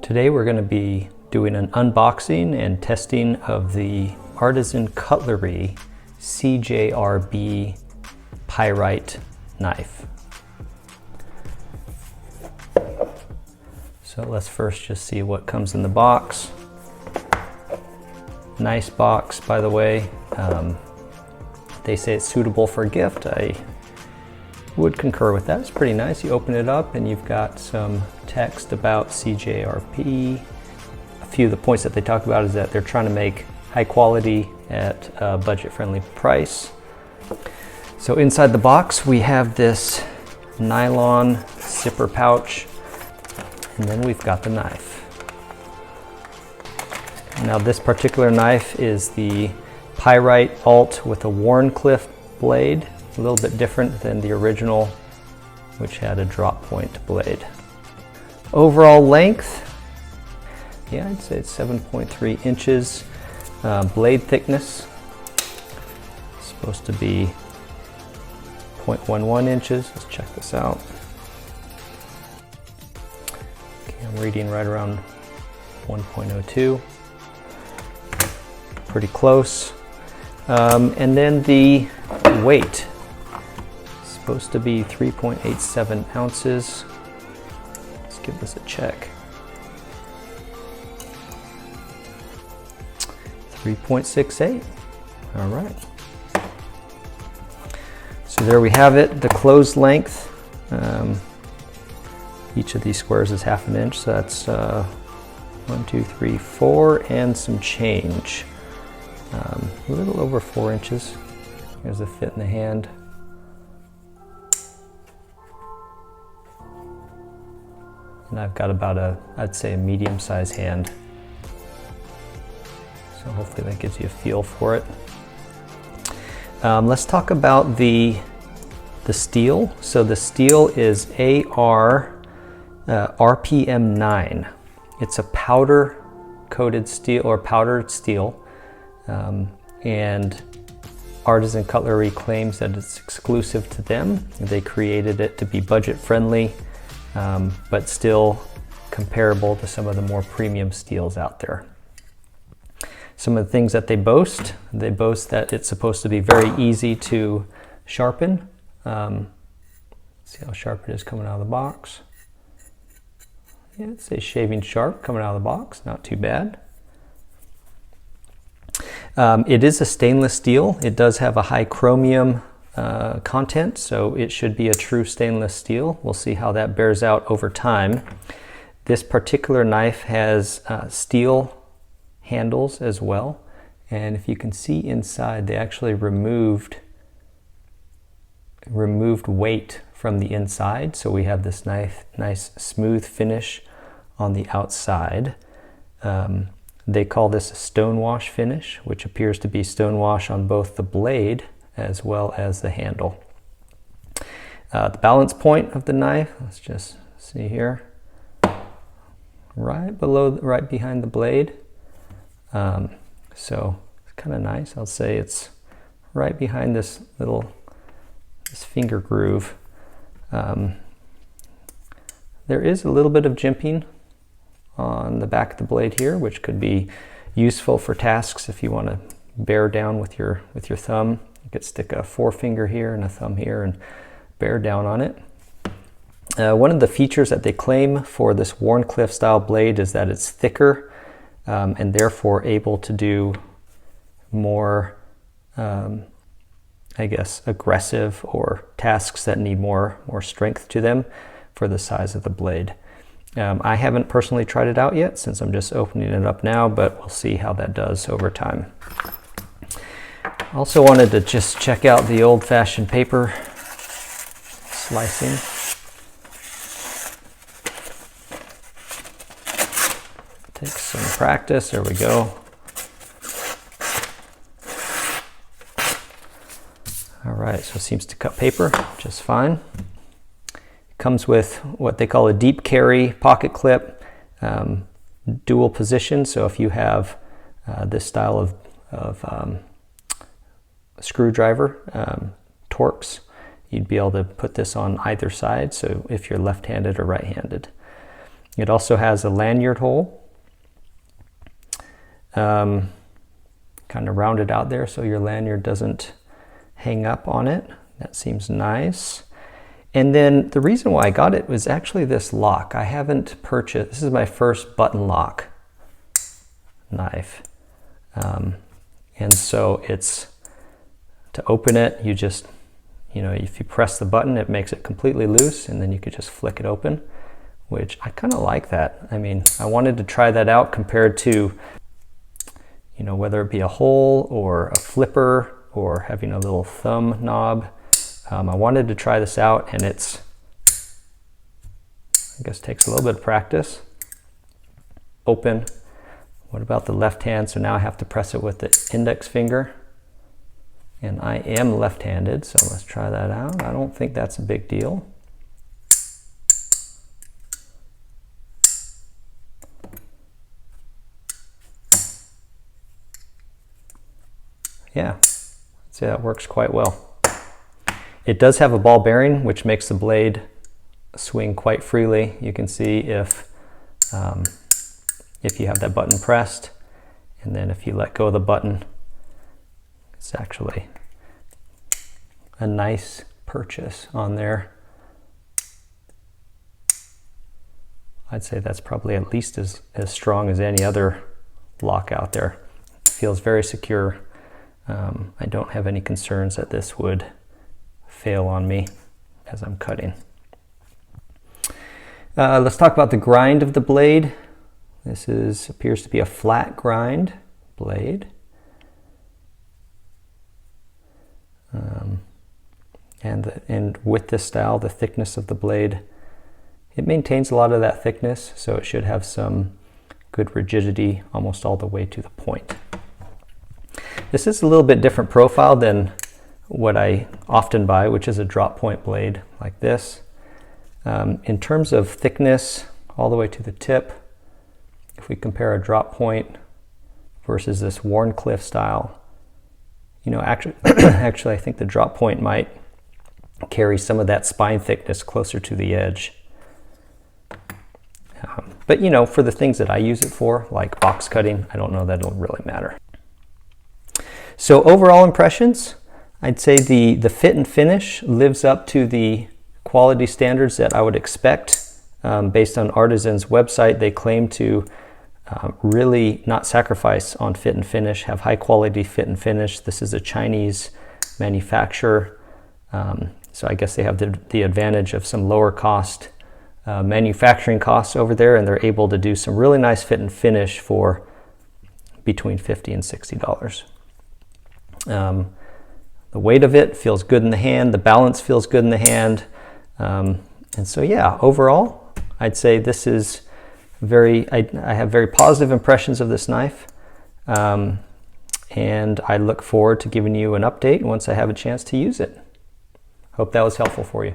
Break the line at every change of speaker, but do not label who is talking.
Today we're going to be doing an unboxing and testing of the Artisan Cutlery CJRB Pyrite knife. So let's first just see what comes in the box. Nice box, by the way. They say it's suitable for a gift. I would concur with that. It's pretty nice. You open it up and you've got some text about CJRB. A few of the points that they talk about is that they're trying to make high quality at a budget-friendly price. So inside the box we have this nylon zipper pouch, and then we've got the knife. Now this particular knife is the Pyrite Alt with a Wharncliffe blade. A little bit different than the original, which had a drop point blade. Overall length, yeah, I'd say it's 7.3 inches. Blade thickness, supposed to be 0.11 inches. Let's check this out. Okay, I'm reading right around 1.02. Pretty close. And then the weight, supposed to be 3.87 ounces. Let's give this a check. 3.68. All right. So there we have it, the closed length. Each of these squares is ½ an inch, so that's 1, 2, 3, 4, and some change. A little over 4 inches. Here's the fit in the hand. And I've got about I'd say a medium-sized hand. So hopefully that gives you a feel for it. Let's talk about the steel. So the steel is AR RPM9. It's a powder coated steel or powdered steel. And Artisan Cutlery claims that it's exclusive to them. They created it to be budget friendly, but still comparable to some of the more premium steels out there. Some of the things that they boast that it's supposed to be very easy to sharpen. See how sharp it is coming out of the box. Yeah, it says shaving sharp coming out of the box, not too bad. It is a stainless steel. It does have a high chromium content, so it should be a true stainless steel. We'll see how that bears out over time. This particular knife has steel handles as well, and if you can see inside, they actually removed weight from the inside, so we have this nice smooth finish on the outside. They call this a stonewash finish, which appears to be stonewash on both the blade as well as the handle. The balance point of the knife, let's just see here, right behind the blade. So it's kind of nice. I'll say it's right behind this finger groove. There is a little bit of jimping on the back of the blade here, which could be useful for tasks if you want to bear down with your thumb. You could stick a forefinger here and a thumb here and bear down on it. One of the features that they claim for this Wharncliffe style blade is that it's thicker and therefore able to do more, I guess, aggressive or tasks that need more strength to them for the size of the blade. I haven't personally tried it out yet since I'm just opening it up now, but we'll see how that does over time. Also wanted to just check out the old-fashioned paper slicing. Takes some practice. There we go. All right, so it seems to cut paper just fine. Comes with what they call a deep carry pocket clip, dual position. So if you have this style of screwdriver Torx, you'd be able to put this on either side. So if you're left-handed or right-handed. It also has a lanyard hole, kind of rounded out there so your lanyard doesn't hang up on it. That seems nice. And then the reason why I got it was actually this lock. I haven't purchased, this is my first button lock knife. And so it's, to open it, you just, if you press the button, it makes it completely loose, and then you could just flick it open, which I kind of like that. I mean, I wanted to try that out compared to, whether it be a hole or a flipper or having a little thumb knob. I wanted to try this out, and it's, I guess, takes a little bit of practice. Open. What about the left hand? So now I have to press it with the index finger. And I am left-handed, so let's try that out. I don't think that's a big deal. Yeah, I'd say that works quite well. It does have a ball bearing, which makes the blade swing quite freely. You can see if you have that button pressed, and then if you let go of the button, it's actually a nice purchase on there. I'd say that's probably at least as strong as any other lock out there. It feels very secure. I don't have any concerns that this would fail on me as I'm cutting. Let's talk about the grind of the blade. This appears to be a flat grind blade. And with this style, the thickness of the blade, it maintains a lot of that thickness, so it should have some good rigidity almost all the way to the point. This is a little bit different profile than what I often buy, which is a drop point blade like this. In terms of thickness all the way to the tip, if we compare a drop point versus this Wharncliffe style, actually I think the drop point might carry some of that spine thickness closer to the edge. But for the things that I use it for, like box cutting, I don't know that it'll really matter. So overall impressions, I'd say the fit and finish lives up to the quality standards that I would expect. Based on Artisan's website, they claim to really not sacrifice on fit and finish, have high quality fit and finish. This is a Chinese manufacturer, so I guess they have the advantage of some lower cost manufacturing costs over there, and they're able to do some really nice fit and finish for between $50 and $60. The weight of it feels good in the hand, the balance feels good in the hand, and so yeah, overall I'd say this is I have very positive impressions of this knife, and I look forward to giving you an update once I have a chance to use it. Hope that was helpful for you.